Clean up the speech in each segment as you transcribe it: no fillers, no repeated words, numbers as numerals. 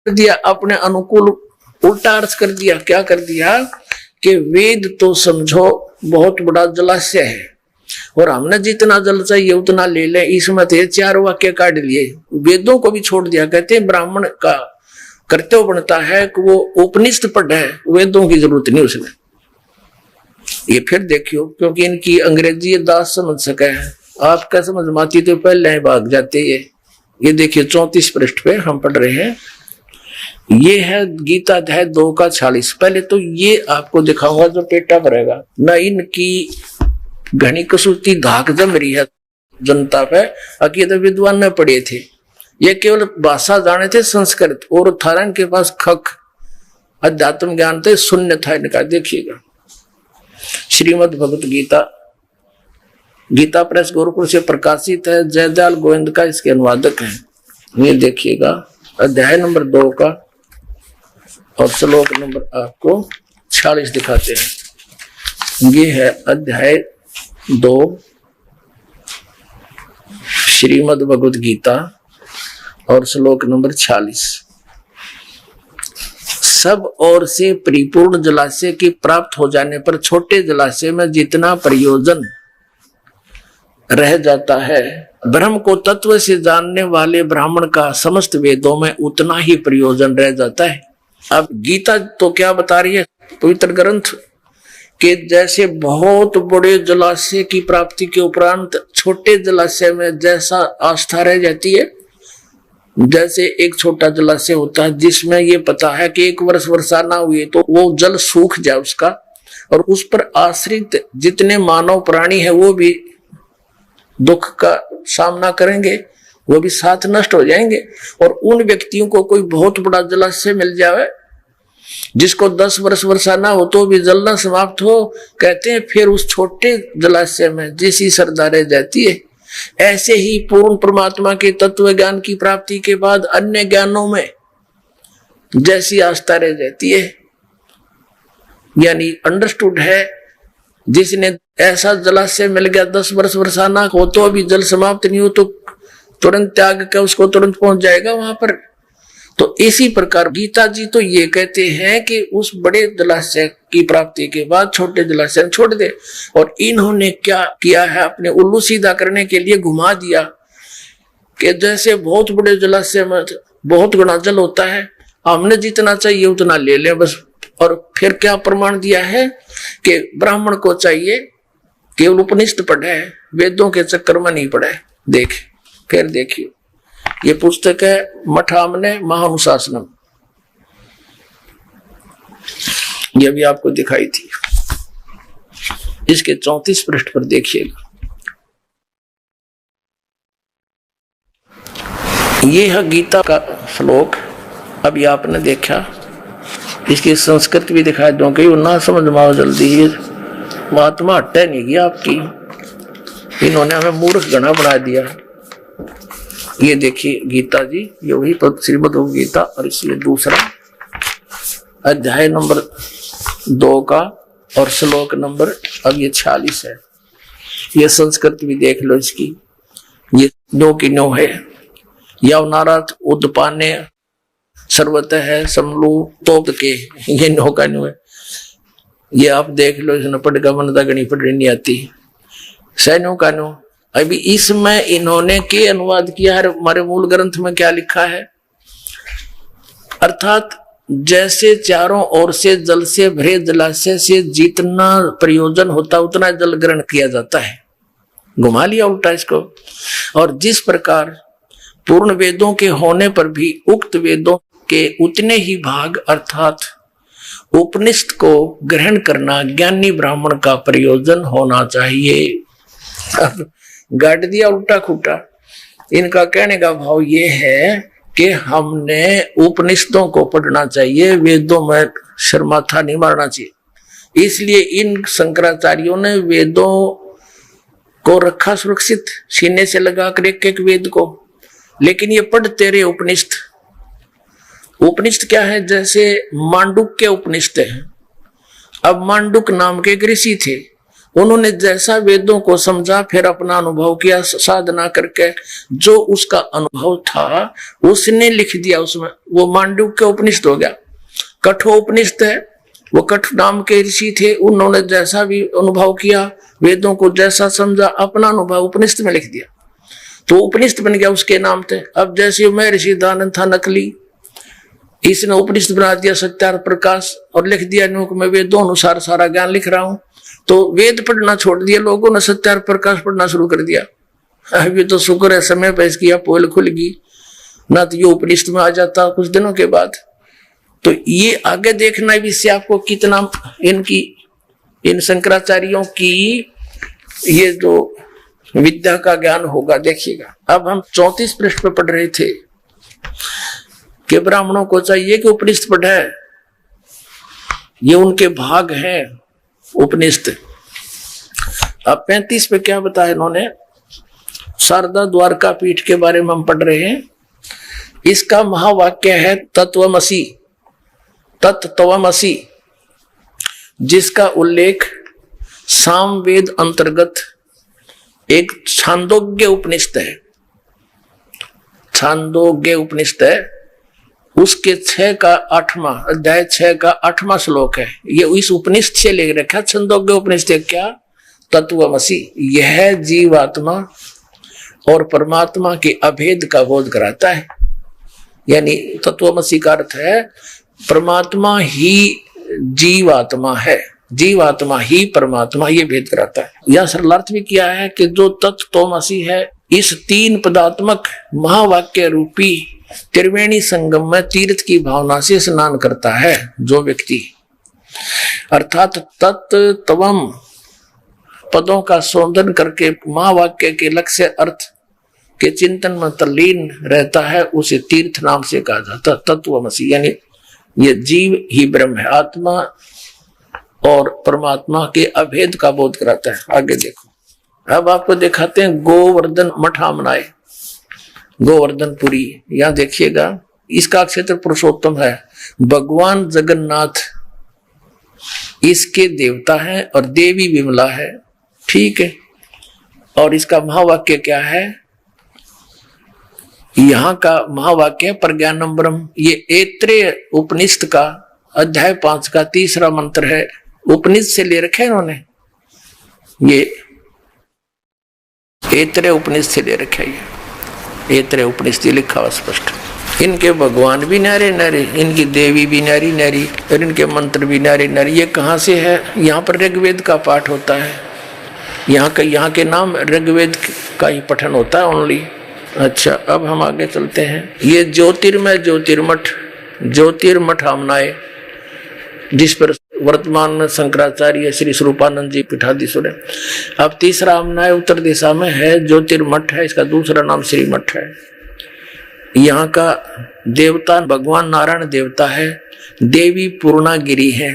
दिया अपने अनुकूल, उल्टा अर्थ कर दिया। क्या कर दिया कि वेद तो समझो बहुत बड़ा जलाशय है और हमने जितना जल चाहिए उतना ले लें, इसमें तो 4 वाक्य काट लिए, वेदों को भी छोड़ दिया। कहते हैं ब्राह्मण का कर्तव्य बनता है कि वो उपनिषद पढ़े, वेदों की जरूरत नहीं उसने। ये फिर देखियो, क्योंकि इनकी अंग्रेजी दास समझ सके है, आपका समझ में आती तो पहले ही भाग जाते। ये देखिए 34 पृष्ठ पे हम पढ़ रहे हैं। ये है गीता अध्याय 2 का 46। पहले तो ये आपको दिखाऊंगा जो पेटा भरेगा ना, इनकी घनी कसूती धाक जम रही है जनता पे। अकेले विद्वान में पढ़े थे, ये केवल भाषा जाने थे संस्कृत, और थारण के पास खक अध्यात्म ज्ञान थे, शून्य था इनका। देखिएगा श्रीमद् भगवत गीता, गीता प्रेस गोरखपुर से प्रकाशित है, जयदयाल गोविंद का इसके अनुवादक है। ये देखिएगा अध्याय नंबर 2 का और श्लोक नंबर आपको 46 दिखाते हैं। ये है अध्याय 2 श्रीमद् भगवत गीता और श्लोक नंबर 46। सब ओर से परिपूर्ण जलाशय की प्राप्त हो जाने पर छोटे जलाशय में जितना प्रयोजन रह जाता है, ब्रह्म को तत्व से जानने वाले ब्राह्मण का समस्त वेदों में उतना ही प्रयोजन रह जाता है। अब गीता तो क्या बता रही है पवित्र ग्रंथ कि जैसे बहुत बड़े जलाशय की प्राप्ति के उपरांत छोटे जलाशय में जैसा आस्था रह जाती है, जैसे एक छोटा जलाशय होता है जिसमें ये पता है कि 1 वर्ष वर्षा ना हुई तो वो जल सूख जाए उसका, और उस पर आश्रित जितने मानव प्राणी है वो भी दुख का सामना करेंगे, वो भी साथ नष्ट हो जाएंगे। और उन व्यक्तियों को कोई बहुत बड़ा जलाशय मिल जाए जिसको 10 वर्ष वर्षा ना हो तो भी जलना समाप्त हो, कहते हैं फिर उस छोटे जलाशय में जैसी श्रद्धा रह जाती है, ऐसे ही पूर्ण परमात्मा के तत्व ज्ञान की प्राप्ति के बाद अन्य ज्ञानों में जैसी आस्था रह जाती है। यानी अंडरस्टूड है, जिसने ऐसा जलाशय मिल गया 10 वर्ष वर्षा ना हो तो अभी जल समाप्त नहीं हो तो तुरंत त्याग कर उसको तुरंत पहुंच जाएगा वहां पर। तो इसी प्रकार गीता जी तो ये कहते हैं कि उस बड़े जलाशय की प्राप्ति के बाद छोटे जलाशय छोड़ दे। और इन्होंने क्या किया है, अपने उल्लू सीधा करने के लिए घुमा दिया कि जैसे बहुत बड़े जलाशय में बहुत गुना जल होता है, हमने जितना चाहिए उतना ले लें बस। और फिर क्या प्रमाण दिया है कि ब्राह्मण को चाहिए केवल उपनिषद पढ़े, वेदों के चक्कर में नहीं पढ़े। देख फिर देखिए, ये पुस्तक है मठामने महानुशासनम, ये भी आपको दिखाई थी। इसके 34 पृष्ठ पर देखिएगा, ये है गीता का श्लोक। अभी आपने देखा, इसकी संस्कृत भी दिखाई दो कि ना समझ में आओ जल्दी, ये महात्मा हटे नहीं गया आपकी, इन्होंने हमें मूर्ख गणा बना दिया। ये देखिए गीता जी, ये वही श्रीमद् भगवत गीता और इसलिए दूसरा अध्याय नंबर 2 का और श्लोक नंबर अब ये 46 है। ये संस्कृत भी देख लो इसकी, ये 2 की 9 है। यवनारात उद्पाने सर्वत है समलू तोप के, ये 9 का 9 है। ये आप देख लो, इसने पढ़ेगा मनता गणी पढ़नी नहीं आती, सैन्यों का 9। अभी इसमें इन्होंने के अनुवाद किया है, हमारे मूल ग्रंथ में क्या लिखा है, अर्थात जैसे चारों ओर से जल से भरे जलाशय से जितना प्रयोजन होता उतना जल ग्रहण किया जाता है, घुमा लिया उल्टा इसको। और जिस प्रकार पूर्ण वेदों के होने पर भी उक्त वेदों के उतने ही भाग अर्थात उपनिषद को ग्रहण करना ज्ञानी ब्राह्मण का प्रयोजन होना चाहिए। अब गाड़ दिया उल्टा खुटा। इनका कहने का भाव ये है कि हमने उपनिषदों को पढ़ना चाहिए, वेदों में सिर माथा नहीं मारना चाहिए। इसलिए इन शंकराचार्यों ने वेदों को रखा सुरक्षित, सीने से लगाकर एक वेद को। लेकिन ये पढ़ते रहे उपनिषद। उपनिषद क्या है, जैसे मांडुक के उपनिषद है। अब मांडुक नाम के एक ऋषि थे, उन्होंने जैसा वेदों को समझा, फिर अपना अनुभव किया साधना करके, जो उसका अनुभव था उसने लिख दिया उसमें। वो मांडुक्य उपनिषद हो गया। कठोपनिषद है, वो कठ नाम के ऋषि थे, उन्होंने जैसा भी अनुभव किया, वेदों को जैसा समझा, अपना अनुभव उपनिषद में लिख दिया, तो उपनिषद बन गया उसके नाम थे। अब जैसे मैं ऋषि दानंद था नकली, इसने उपनिषद बना दिया सत्यार्थ प्रकाश और लिख दिया मैं वेदों अनुसार सारा ज्ञान लिख रहा हूं, तो वेद पढ़ना छोड़ दिया लोगों ने, सत्यार्थ प्रकाश पढ़ना शुरू कर दिया। अभी तो शुक्र है समय पर इसकी पोल खुल गई, ना तो ये उपनिषद में आ जाता कुछ दिनों के बाद। तो ये आगे देखना भी इससे आपको कितना इन शंकराचार्यों की ये जो विद्या का ज्ञान होगा, देखिएगा। अब हम 34 पृष्ठ पे पढ़ रहे थे कि ब्राह्मणों को चाहिए कि उपनिषद पढ़े, ये उनके भाग हैं उपनिषद। अब 35 पे क्या बताया इन्होंने, शारदा द्वारका पीठ के बारे में हम पढ़ रहे हैं। इसका महावाक्य है तत्वमसि, तत्वमसि, जिसका उल्लेख सामवेद अंतर्गत एक छांदोग्य उपनिषद है, छांदोग्य उपनिषद है, उसके 6 का 8वां अध्याय 6 का 8वां श्लोक है। ये इस उपनिषद से ले रखा। छंदोग्य उपनिषद क्या, तत्वमसि, यह जीवात्मा और परमात्मा के अभेद का बोध कराता है। यानी तत्वमसि का अर्थ है परमात्मा ही जीवात्मा है, जीवात्मा ही परमात्मा, ये भेद कराता है। यह सरलार्थ भी किया है कि जो तत्वमसि है, इस 3 पदात्मक महावाक्य रूपी त्रिवेणी संगम में तीर्थ की भावना से स्नान करता है जो व्यक्ति, अर्थात तत्वम पदों का शोधन करके महावाक्य के लक्ष्य अर्थ के चिंतन में तल्लीन रहता है, उसे तीर्थ नाम से कहा जाता। तत्वमसि यानी ये जीव ही ब्रह्म है, आत्मा और परमात्मा के अभेद का बोध कराता है। आगे देखो, अब आपको दिखाते हैं गोवर्धन मठ आमनाए, गोवर्धनपुरी। यहां देखिएगा, इसका क्षेत्र पुरुषोत्तम है, भगवान जगन्नाथ इसके देवता है और देवी विमला है, ठीक है। और इसका महावाक्य क्या है, यहां का महावाक्य प्रज्ञानम ब्रह्म, ये ऐत्रेय उपनिषद का अध्याय 5 का 3रा मंत्र है, उपनिषद से ले रखे इन्होंने, ये ऐत्रेय उपनिषद से ले रखे, ये ऐत्रेय उपनिषद लिखा हुआ स्पष्ट। इनके भगवान भी न्यारे न्यारे, इनकी देवी भी न्यारी न्यारी, और इनके मंत्र भी न्यारे न्यारे। ये कहाँ से है, यहाँ पर ऋग्वेद का पाठ होता है, यहाँ के नाम ऋग्वेद का ही पठन होता है ओनली। अच्छा, अब हम आगे चलते हैं। ये ज्योतिर्मय ज्योतिर्मठ, ज्योतिर्मठ आमनाए, जिस पर वर्तमान में शंकराचार्य श्री स्वरूपानंद जी पीठाधीश्वर है। अब 3रा आमनाए उत्तर दिशा में है, ज्योतिर्मठ है, इसका दूसरा नाम श्री मठ है। यहाँ का देवता भगवान नारायण देवता है, देवी पूर्णागिरी है।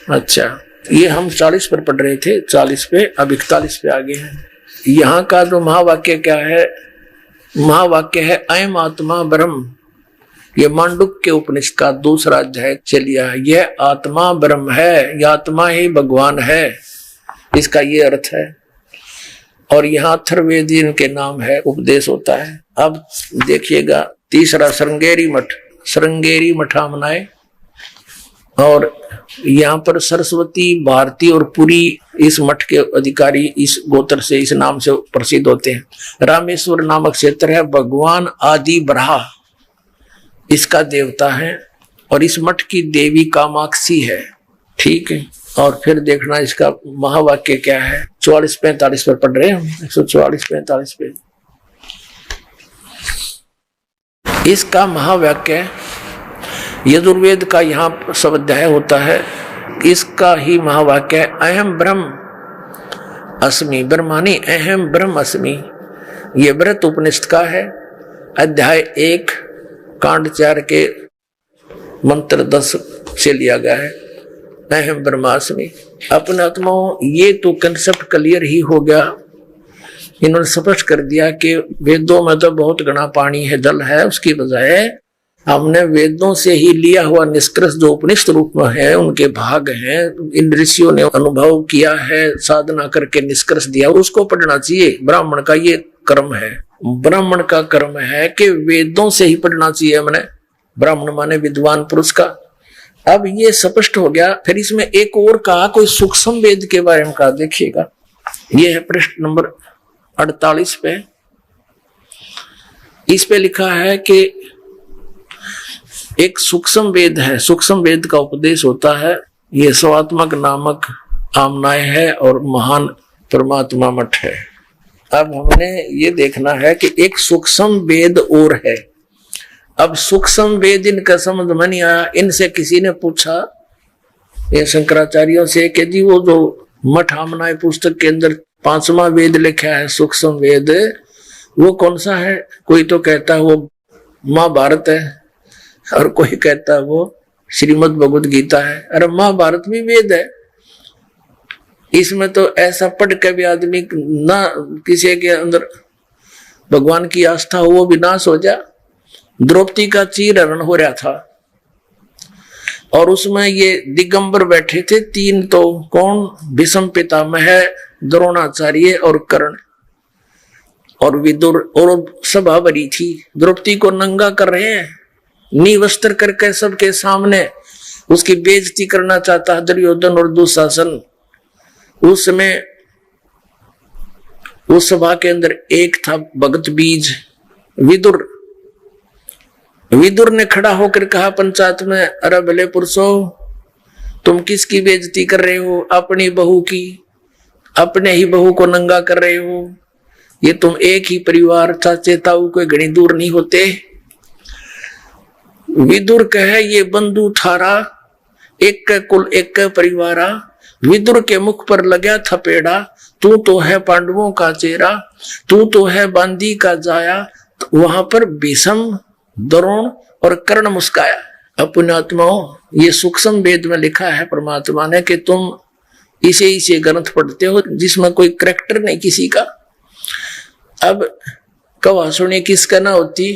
अच्छा, ये हम 40 पर पढ़ रहे थे, 40 पे, अब 41 पे आगे हैं। यहाँ का जो महावाक्य क्या है, महावाक्य है अयम आत्मा ब्रह्म, ये मांडुक्य उपनिषद का 2रा अध्याय चलिया है। यह आत्मा ब्रह्म है, यह आत्मा ही भगवान है, इसका ये अर्थ है। और यहाँ अथर्ववेद इनके नाम है, उपदेश होता है। अब देखिएगा 3रा श्रृंगेरी मठ, श्रृंगेरी मठामनाए, और यहाँ पर सरस्वती भारती और पुरी इस मठ के अधिकारी इस गोत्र से, इस नाम से प्रसिद्ध होते हैं। रामेश्वर नामक क्षेत्र है, भगवान आदि ब्रहा इसका देवता है, और इस मठ की देवी कामाक्षी है, ठीक है। और फिर देखना इसका महावाक्य क्या है, 44-45 पर पढ़ रहे हैं हम, 144-45 पे। इसका महावाक्य यजुर्वेद का यहाँ सब अध्याय होता है, इसका ही महावाक्य अहम ब्रह्म अस्मि, ब्रह्मानी अहम ब्रह्म अस्मि, ये व्रत उपनिषद का है, अध्याय 1 कांड 4 के मंत्र 10 से लिया गया है, अहम ब्रह्मास्मि। अपने आत्माओं, ये तो कंसेप्ट क्लियर ही हो गया, इन्होंने स्पष्ट कर दिया कि वेदों में तो बहुत घना पानी है, जल है, उसकी बजाय हमने वेदों से ही लिया हुआ निष्कर्ष जो उपनिषद रूप में है, उनके भाग हैं, इन ऋषियों ने अनुभव किया है, साधना करके निष्कर्ष दिया, उसको पढ़ना चाहिए। ब्राह्मण का ये कर्म है, ब्राह्मण का कर्म है कि वेदों से ही पढ़ना चाहिए हमने। ब्राह्मण माने विद्वान पुरुष का। अब ये स्पष्ट हो गया। फिर इसमें एक और कहा, कोई सूक्ष्म वेद के बारे में कहा। देखिएगा, ये है पृष्ठ नंबर 48 पे। इस पे लिखा है कि एक सूक्ष्म वेद है, सूक्ष्म वेद का उपदेश होता है। ये स्वात्मक नामक आमनाय है और महान परमात्मा मठ है। अब हमने ये देखना है कि एक सूक्ष्म वेद और है। अब सूक्ष्म वेद इनका समझ में नहीं आया। इनसे किसी ने पूछा, ये शंकराचार्यों से, कि जी वो जो मठ आमनाय पुस्तक के अंदर 5वां वेद लिखा है सूक्ष्म वेद, वो कौन सा है? कोई तो कहता है वो महाभारत है और कोई कहता है वो श्रीमद् भगवद गीता है। अरे महाभारत भी वेद है। इसमें तो ऐसा पढ़ के भी आदमी ना किसी के अंदर भगवान की आस्था हो वो विनाश हो जा। द्रौपदी का चीरहरण हो रहा था और उसमें ये दिगंबर बैठे थे 3, तो कौन? भीष्म पितामह, द्रोणाचार्य और कर्ण और विदुर, और सभा भरी थी। द्रौपदी को नंगा कर रहे हैं, निवस्त्र करके सबके सामने उसकी बेइज्जती करना चाहता है दुर्योधन और दुशासन। उस समय उस सभा के अंदर एक था भगत बीज विदुर। विदुर ने खड़ा होकर कहा पंचायत में, अरे भले पुरुषों, तुम किसकी बेइज्जती कर रहे हो? अपनी बहू की। अपने ही बहू को नंगा कर रहे हो। ये तुम एक ही परिवार, चाचे ताऊ कोई घनी दूर नहीं होते। विदुर कहे, ये बंधु थारा, एक कुल एक परिवारा। विदुर के मुख पर लगा थपेड़ा, तू तो है पांडवों का चेहरा, तू तो है बांदी का जाया। तो वहां पर भीष्म, द्रोण और कर्ण मुस्काया। अब पुण्यात्माओं, ये सूक्ष्म वेद में लिखा है परमात्मा ने कि तुम इसे ग्रंथ पढ़ते हो जिसमें कोई करैक्टर नहीं किसी का। अब कवा सुनी किसका ना होती।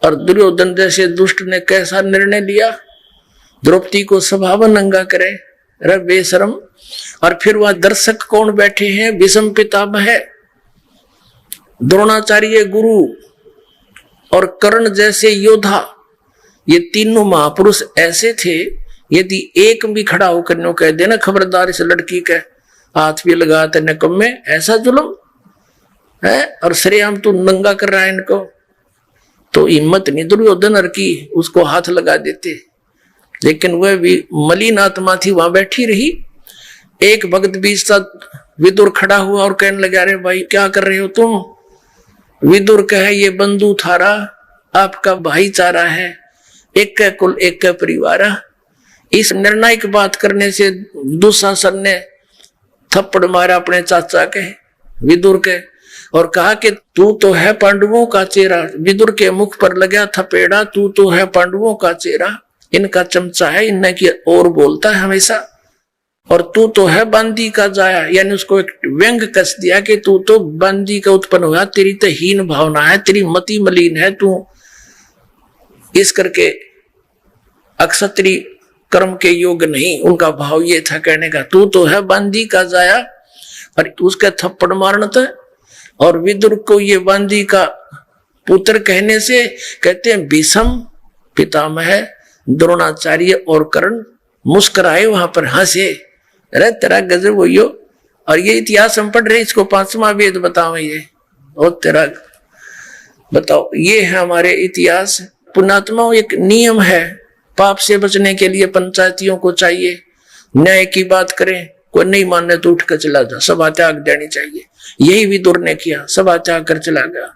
और दुर्योधन जैसे दुष्ट ने कैसा निर्णय लिया, द्रौपदी को सभा में नंगा करे। अरे बेशरम। और फिर वह दर्शक कौन बैठे हैं? भीष्म पितामह, द्रोणाचार्य गुरु और कर्ण जैसे योद्धा। ये तीनों महापुरुष ऐसे थे, यदि एक भी खड़ा होकर नो कह देना खबरदार इस लड़की के हाथ भी लगा तेने कम में, ऐसा जुल्म है और श्रेयाम तू नंगा कर रहा है इनको, तो हिम्मत नहीं दुर्योधन की, उसको हाथ लगा देते। लेकिन वह भी मलिन आत्मा थी, वहां बैठी रही। एक भगत बीच साथ विदुर खड़ा हुआ और कहने लगा, अरे भाई क्या कर रहे हो तुम? विदुर कहे, ये बंधु थारा, आपका भाईचारा है, एक कुल एक परिवार। इस निर्णायक बात करने से दुशासन ने थप्पड़ मारा अपने चाचा के, विदुर के, और कहा कि तू तो है पांडवों का चेहरा। विदुर के मुख पर लगा थपेड़ा, तू तो है पांडवों का चेहरा। इनका चमचा है, इनने की और बोलता है हमेशा। और तू तो है बांदी का जाया, यानी उसको एक व्यंग कस दिया कि तू तो बांदी का उत्पन्न हुआ, तेरी तो हीन भावना है, तेरी मति मलिन है, तू इस करके अक्षत्री कर्म के योग नहीं। उनका भाव ये था कहने का, तू तो है बांदी का जाया, और उसका थप्पड़ मारना था। और विदुर को ये बांदी का पुत्र कहने से कहते हैं भीष्म पितामह, द्रोणाचार्य और कर्ण मुस्कुराए, वहां पर हंसे। अरे तेरा गजब हो। और ये इतिहास हम पढ़ रहे, इसको 5वां वेद बताओ ये, और तेरा बताओ। ये है हमारे इतिहास। पुण्यात्माओं, एक नियम है, पाप से बचने के लिए पंचायतियों को चाहिए न्याय की बात करें, कोई नहीं मानने तो उठ कर चला जा, सभा त्याग देनी चाहिए। यही विदुर ने किया, सभा त्याग कर चला गया।